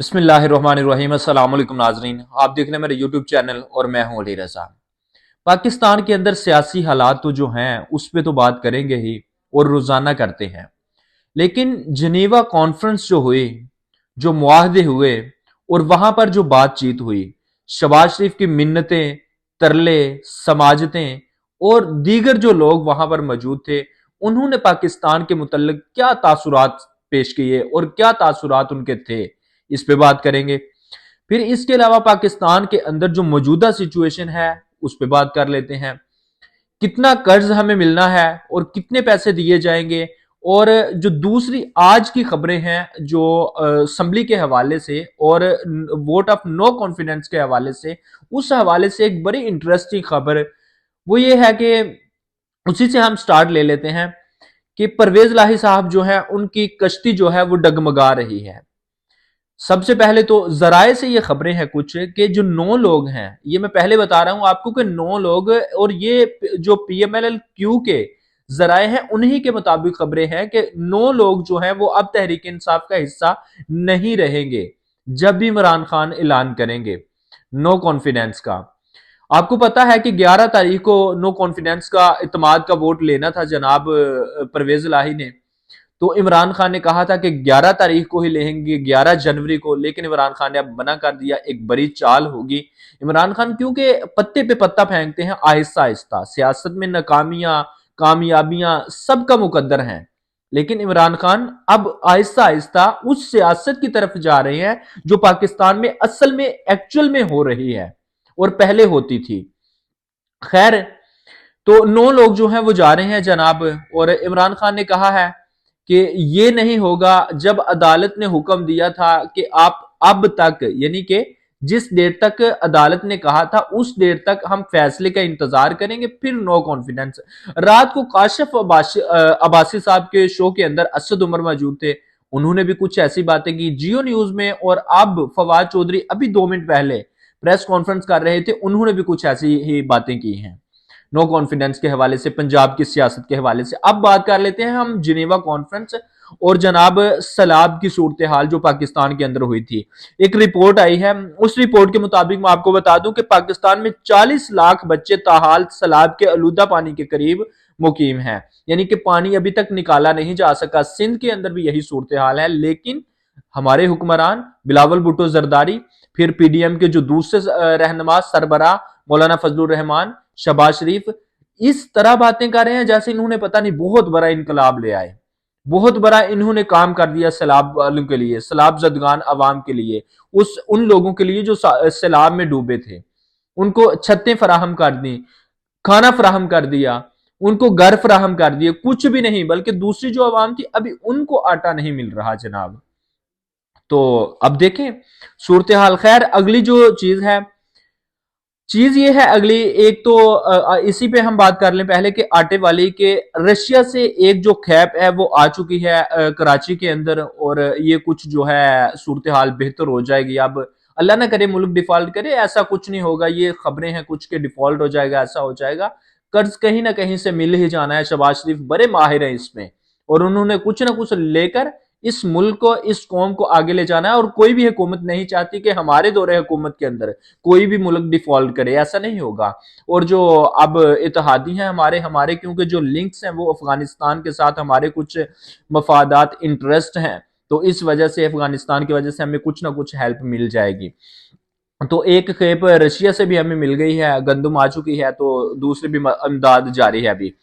बिस्मिल्लाहिर्रहमानिर्रहीम। अस्सलाम वालेकुम नाजरीन, आप देख रहे हैं मेरे यूट्यूब चैनल और मैं हूं अली रजा। पाकिस्तान के अंदर सियासी हालात तो जो हैं उस पर तो बात करेंगे ही और रोजाना करते हैं। लेकिन जनीवा कॉन्फ्रेंस जो हुई, जो मुआहदे हुए और वहां पर जो बातचीत हुई, शबाज शरीफ की मिन्नतें, तरले, समाजतें और दीगर जो लोग वहां पर मौजूद थे, उन्होंने पाकिस्तान के मुतल्लिक क्या तासुरात पेश किए और क्या तासुरात उनके थे, इस पे बात करेंगे। फिर इसके अलावा पाकिस्तान के अंदर जो मौजूदा सिचुएशन है उस पर बात कर लेते हैं। कितना कर्ज हमें मिलना है और कितने पैसे दिए जाएंगे। और जो दूसरी आज की खबरें हैं जो असम्बली के हवाले से और वोट ऑफ नो कॉन्फिडेंस के हवाले से, उस हवाले से एक बड़ी इंटरेस्टिंग खबर वो ये है कि उसी से हम स्टार्ट ले लेते हैं कि परवेज लाही साहब जो है उनकी कश्ती जो है वो डगमगा रही है। सबसे पहले तो जराए से ये खबरें हैं कुछ कि जो 9 लोग हैं, ये मैं पहले बता रहा हूं आपको कि 9 लोग, और ये जो पीएमएलएल क्यू के जराए हैं उन्हीं के मुताबिक खबरें हैं कि 9 लोग जो हैं वो अब तहरीक इंसाफ का हिस्सा नहीं रहेंगे जब भी इमरान खान ऐलान करेंगे नो कॉन्फिडेंस का। आपको पता है कि 11 तारीख को नो कॉन्फिडेंस का इतमाद का वोट लेना था जनाब परवेज लाही ने। तो इमरान खान ने कहा था कि 11 तारीख को ही लेंगे, 11 जनवरी को, लेकिन इमरान खान ने अब मना कर दिया। एक बड़ी चाल होगी। इमरान खान क्योंकि पत्ते पे पत्ता फेंकते हैं आहिस्ता आहिस्ता, सियासत में नाकामियां कामयाबियां सबका मुकद्दर हैं, लेकिन इमरान खान अब आहिस्ता आहिस्ता उस सियासत की तरफ जा रहे हैं जो पाकिस्तान में असल में एक्चुअल में हो रही है और पहले होती थी। खैर, तो 9 लोग जो हैं वो जा रहे हैं जनाब, और इमरान खान ने कहा है कि ये नहीं होगा। जब अदालत ने हुक्म दिया था कि आप अब तक, यानी कि जिस देर तक अदालत ने कहा था उस देर तक हम फैसले का इंतजार करेंगे, फिर नो कॉन्फिडेंस। रात को काशिफ अब्बासी साहब के शो के अंदर असद उमर मौजूद थे, उन्होंने भी कुछ ऐसी बातें की जियो न्यूज में। और अब फवाद चौधरी अभी 2 मिनट पहले प्रेस कॉन्फ्रेंस कर रहे थे, उन्होंने भी कुछ ऐसी ही बातें की हैं नो कॉन्फिडेंस के हवाले से, पंजाब की सियासत के हवाले से। अब बात कर लेते हैं हम जिनेवा कॉन्फ्रेंस और जनाब सैलाब की सूरत हाल जो पाकिस्तान के अंदर हुई थी। एक रिपोर्ट आई है, उस रिपोर्ट के मुताबिक मैं आपको बता दूं कि पाकिस्तान में 40 लाख बच्चे ताहाल सैलाब के आलूदा पानी के करीब मुकीम है, यानी कि पानी अभी तक निकाला नहीं जा सका। सिंध के अंदर भी यही सूरत हाल है, लेकिन हमारे हुक्मरान बिलावल भुट्टो जरदारी, फिर पीडीएम के जो दूसरे रहनुमा सरबराह मौलाना फजलुर रहमान, शबाज शरीफ, इस तरह बातें कर रहे हैं जैसे इन्होंने पता नहीं बहुत बड़ा इनकलाब ले आए, बहुत बड़ा इन्होंने काम कर दिया सैलाब वालों के लिए, सैलाब जदगान अवाम के लिए, उन लोगों के लिए जो सैलाब में डूबे थे। उनको छतें फराहम कर दी, खाना फराहम कर दिया, उनको घर फराहम कर दिए। कुछ भी नहीं, बल्कि दूसरी जो अवाम थी अभी उनको आटा नहीं मिल रहा जनाब। तो अब देखें सूरत हाल। खैर, अगली जो चीज ये है अगली, एक तो इसी पे हम बात कर लें पहले कि आटे वाली के रशिया से एक जो खैप है वो आ चुकी है कराची के अंदर, और ये कुछ जो है सूरत हाल बेहतर हो जाएगी। अब अल्लाह ना करे मुल्क डिफॉल्ट करे, ऐसा कुछ नहीं होगा। ये खबरें हैं कुछ के डिफॉल्ट हो जाएगा, ऐसा हो जाएगा। कर्ज कहीं ना कहीं से मिल ही जाना है। शबाज शरीफ बड़े माहिर हैं इसमें, और उन्होंने कुछ ना कुछ लेकर इस मुल्क को, इस कौम को आगे ले जाना है। और कोई भी हुकूमत नहीं चाहती कि हमारे दौरे हुकूमत के अंदर कोई भी मुल्क डिफॉल्ट करे, ऐसा नहीं होगा। और जो अब इत्तेहादी हैं हमारे हमारे क्योंकि जो लिंक्स हैं वो अफगानिस्तान के साथ हमारे कुछ मफादात, इंटरेस्ट हैं, तो इस वजह से अफगानिस्तान की वजह से हमें कुछ ना कुछ हेल्प मिल जाएगी। तो एक खेप रशिया से भी हमें मिल गई है, गंदम आ चुकी है, तो दूसरी भी इमदाद जारी है अभी।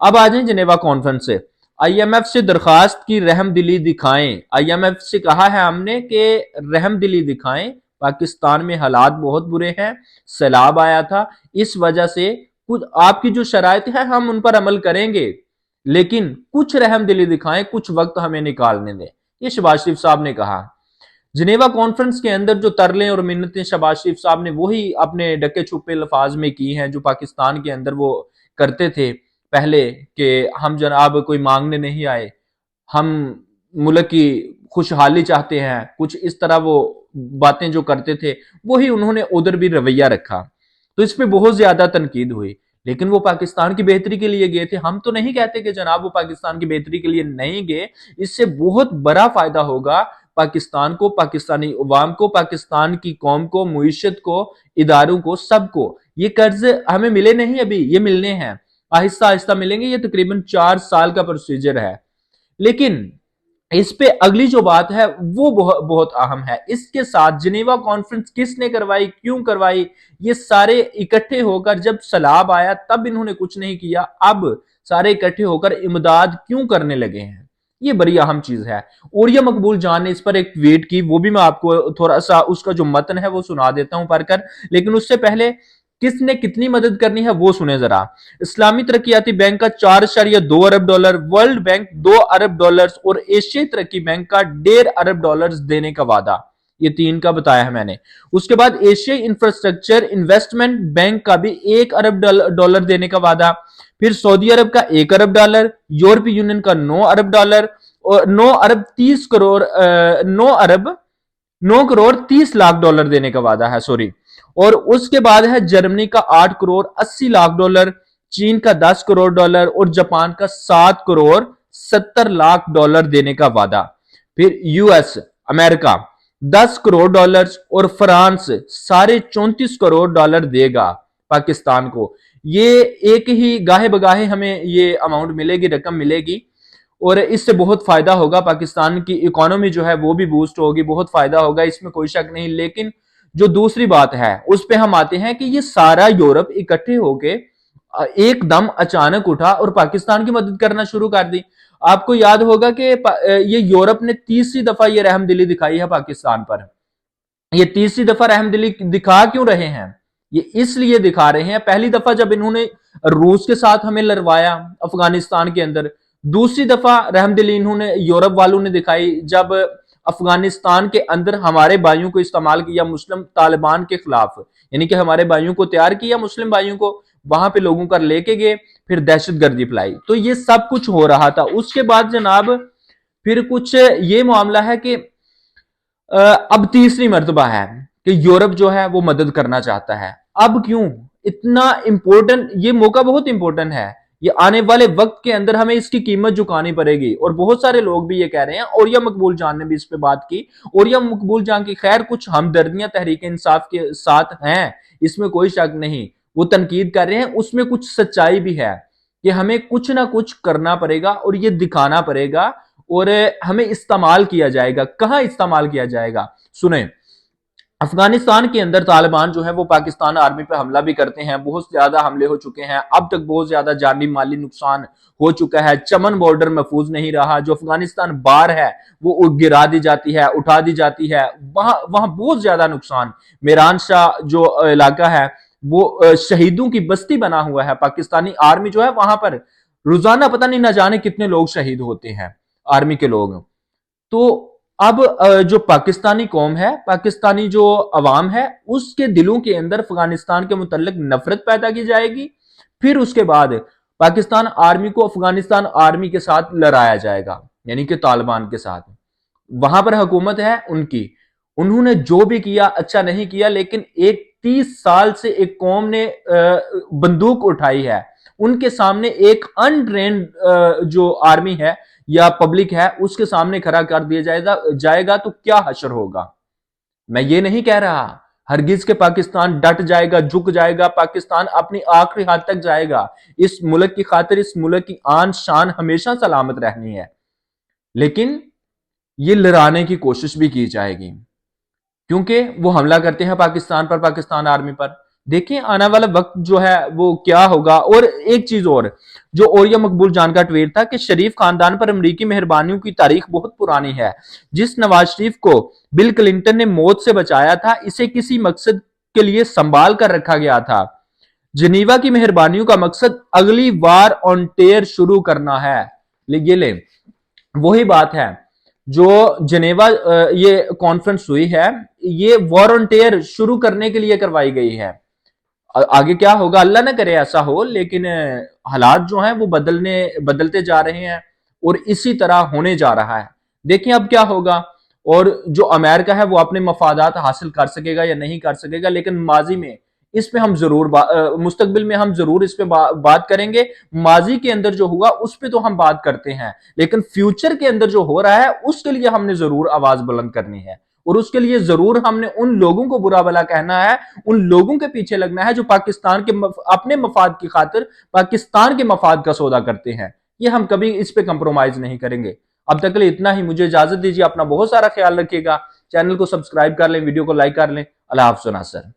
अब आ जाए जिनेवा कॉन्फ्रेंस से। आईएमएफ से दरखास्त की, रहम दिली दिखाएं। आईएमएफ से कहा है हमने कि रहम दिली दिखाएं, पाकिस्तान में हालात बहुत बुरे हैं, सैलाब आया था, इस वजह से कुछ आपकी जो शराइत है हम उन पर अमल करेंगे, लेकिन कुछ रहम दिली दिखाएं, कुछ वक्त हमें निकालने दें। ये शहबाज शरीफ साहब ने कहा। जिनेवा कॉन्फ्रेंस के अंदर जो तरले और मिन्नतें शहबाज शरीफ साहब ने वही अपने डके छुपे लफाज में की हैं जो पाकिस्तान के अंदर वो करते थे पहले, कि हम जनाब कोई मांगने नहीं आए, हम मुल्क की खुशहाली चाहते हैं, कुछ इस तरह वो बातें जो करते थे वही उन्होंने उधर भी रवैया रखा। तो इस पर बहुत ज्यादा तनकीद हुई, लेकिन वो पाकिस्तान की बेहतरी के लिए गए थे। हम तो नहीं कहते कि जनाब वो पाकिस्तान की बेहतरी के लिए नहीं गए, इससे बहुत बड़ा फायदा होगा पाकिस्तान को, पाकिस्तानी अवाम को, पाकिस्तान की कौम को, मुईशत को, इदारों को, सबको। ये कर्ज हमें मिले नहीं अभी, ये मिलने हैं, आहिस्ता आहिस्ता मिलेंगे। ये तकरीबन 4 साल का प्रोसीजर है। लेकिन इस पे अगली जो बात है वो बहुत बहुत अहम है। इसके साथ जिनेवा कॉन्फ्रेंस किसने करवाई, क्यों करवाई, ये सारे इकट्ठे होकर, जब सैलाब आया तब इन्होंने कुछ नहीं किया, अब सारे इकट्ठे होकर इमदाद क्यों करने लगे हैं, ये बड़ी अहम चीज है। ओरिया मकबूल जान ने इस पर एक ट्वीट की, वो भी मैं आपको थोड़ा सा उसका जो मतन है वो सुना देता हूं पढ़कर। लेकिन उससे पहले किसने कितनी मदद करनी है वो सुने जरा। इस्लामी तरक्याती बैंक का 4.2 अरब डॉलर, वर्ल्ड बैंक 2 अरब डॉलर और एशियाई तरक्की बैंक का 1.5 अरब डॉलर देने का वादा। ये 3 का बताया है मैंने। उसके बाद एशियाई इंफ्रास्ट्रक्चर इन्वेस्टमेंट बैंक का भी 1 अरब डॉलर देने का वादा। फिर सऊदी अरब का 1 अरब डॉलर, यूरोपीय यूनियन का 9 अरब डॉलर और 9 करोड़ 30 लाख डॉलर देने का वादा है, सॉरी। और उसके बाद है जर्मनी का 8 करोड़ 80 लाख डॉलर, चीन का 10 करोड़ डॉलर और जापान का 7 करोड़ 70 लाख डॉलर देने का वादा। फिर यूएस अमेरिका 10 करोड़ डॉलर और फ्रांस साढ़े 34 करोड़ डॉलर देगा पाकिस्तान को। ये एक ही गाहे बगाहे हमें ये अमाउंट मिलेगी, रकम मिलेगी, और इससे बहुत फायदा होगा। पाकिस्तान की इकोनॉमी जो है वो भी बूस्ट होगी, बहुत फायदा होगा, इसमें कोई शक नहीं। लेकिन जो दूसरी बात है उस पे हम आते हैं कि ये सारा यूरोप इकट्ठे होके एकदम अचानक उठा और पाकिस्तान की मदद करना शुरू कर दी। आपको याद होगा कि ये यूरोप ने तीसरी दफा ये रहमदिली दिखाई है पाकिस्तान पर। ये तीसरी दफा रहमदिली दिखा क्यों रहे हैं, ये इसलिए दिखा रहे हैं, पहली दफा जब इन्होंने रूस के साथ हमें लड़वाया अफगानिस्तान के अंदर, दूसरी दफा रहमदिली इन्होंने यूरोप वालों ने दिखाई जब अफगानिस्तान के अंदर हमारे भाइयों को इस्तेमाल किया मुस्लिम तालिबान के खिलाफ, यानी कि हमारे भाइयों को तैयार किया, मुस्लिम भाइयों को वहां पे लोगों का लेके गए, फिर दहशतगर्दी फैलाई। तो ये सब कुछ हो रहा था। उसके बाद जनाब फिर कुछ ये मामला है कि अब तीसरी मर्तबा है कि यूरोप जो है वो मदद करना चाहता है। अब क्यों इतना इंपॉर्टेंट, ये मौका बहुत इंपॉर्टेंट है, ये आने वाले वक्त के अंदर हमें इसकी कीमत चुकानी पड़ेगी। और बहुत सारे लोग भी ये कह रहे हैं, ओरिया मकबूल जान ने भी इस पे बात की। ओरिया मकबूल जान की खैर कुछ हमदर्दियां तहरीक इंसाफ के साथ हैं, इसमें कोई शक नहीं, वो तनकीद कर रहे हैं, उसमें कुछ सच्चाई भी है कि हमें कुछ ना कुछ करना पड़ेगा और ये दिखाना पड़ेगा, और हमें इस्तेमाल किया जाएगा। कहां इस्तेमाल किया जाएगा, सुने। अफगानिस्तान के अंदर तालिबान जो है वो पाकिस्तान आर्मी पे हमला भी करते हैं, बहुत ज्यादा हमले हो चुके हैं, अब तक बहुत ज्यादा जानी माली नुकसान हो चुका है। चमन बॉर्डर महफूज नहीं रहा, जो अफगानिस्तान बार है वो गिरा दी जाती है, उठा दी जाती है, वहां वहां बहुत ज्यादा नुकसान। मेरान शाह जो इलाका है वो शहीदों की बस्ती बना हुआ है। पाकिस्तानी आर्मी जो है वहां पर रोजाना पता नहीं ना जाने कितने लोग शहीद होते हैं, आर्मी के लोग। तो अब जो पाकिस्तानी कौम है, पाकिस्तानी जो अवाम है, उसके दिलों के अंदर अफगानिस्तान के मुतल्लिक नफरत पैदा की जाएगी। फिर उसके बाद पाकिस्तान आर्मी को अफगानिस्तान आर्मी के साथ लड़ाया जाएगा, यानी कि तालिबान के साथ। वहां पर हुकूमत है उनकी, उन्होंने जो भी किया अच्छा नहीं किया, लेकिन एक 30 साल से एक कौम ने बंदूक उठाई है, उनके सामने एक अनट्रेन्ड जो आर्मी है या पब्लिक है उसके सामने खड़ा कर दिया जाएगा तो क्या हशर होगा। मैं ये नहीं कह रहा हरगिज के पाकिस्तान डट जाएगा, झुक जाएगा, पाकिस्तान अपनी आखिरी हद तक जाएगा। इस मुल्क की खातिर, इस मुल्क की आन शान हमेशा सलामत रहनी है, लेकिन ये लड़ाने की कोशिश भी की जाएगी, क्योंकि वो हमला करते हैं पाकिस्तान पर, पाकिस्तान आर्मी पर। देखिए आने वाला वक्त जो है वो क्या होगा। और एक चीज और, जो ओरिया मकबूल जान का ट्वीट था कि शरीफ खानदान पर अमरीकी मेहरबानियों की तारीख बहुत पुरानी है। जिस नवाज शरीफ को बिल क्लिंटन ने मौत से बचाया था, इसे किसी मकसद के लिए संभाल कर रखा गया था। जिनीवा की मेहरबानियों का मकसद अगली वार ऑन टेयर शुरू करना है। ये ले वही बात है जो जनेवा ये कॉन्फ्रेंस हुई है, ये वॉर ऑन टेयर शुरू करने के लिए करवाई गई है। आगे क्या होगा अल्लाह ना करे ऐसा हो, लेकिन हालात जो हैं वो बदलते जा रहे हैं और इसी तरह होने जा रहा है। देखिए अब क्या होगा, और जो अमेरिका है वो अपने मफादात हासिल कर सकेगा या नहीं कर सकेगा, लेकिन माजी में इस पे हम जरूर मुस्तकबिल में हम जरूर इस पे बात करेंगे। माजी के अंदर जो हुआ उस पे तो हम बात करते हैं, लेकिन फ्यूचर के अंदर जो हो रहा है उसके लिए हमने जरूर आवाज बुलंद करनी है, और उसके लिए जरूर हमने उन लोगों को बुरा भला कहना है, उन लोगों के पीछे लगना है जो पाकिस्तान के अपने मफाद की खातिर पाकिस्तान के मफाद का सौदा करते हैं। ये हम कभी इस पे कंप्रोमाइज नहीं करेंगे। अब तक के लिए इतना ही, मुझे इजाजत दीजिए। अपना बहुत सारा ख्याल रखिएगा। चैनल को सब्सक्राइब कर लें, वीडियो को लाइक कर लें। अल्लाह हाफ़िज़ नासर।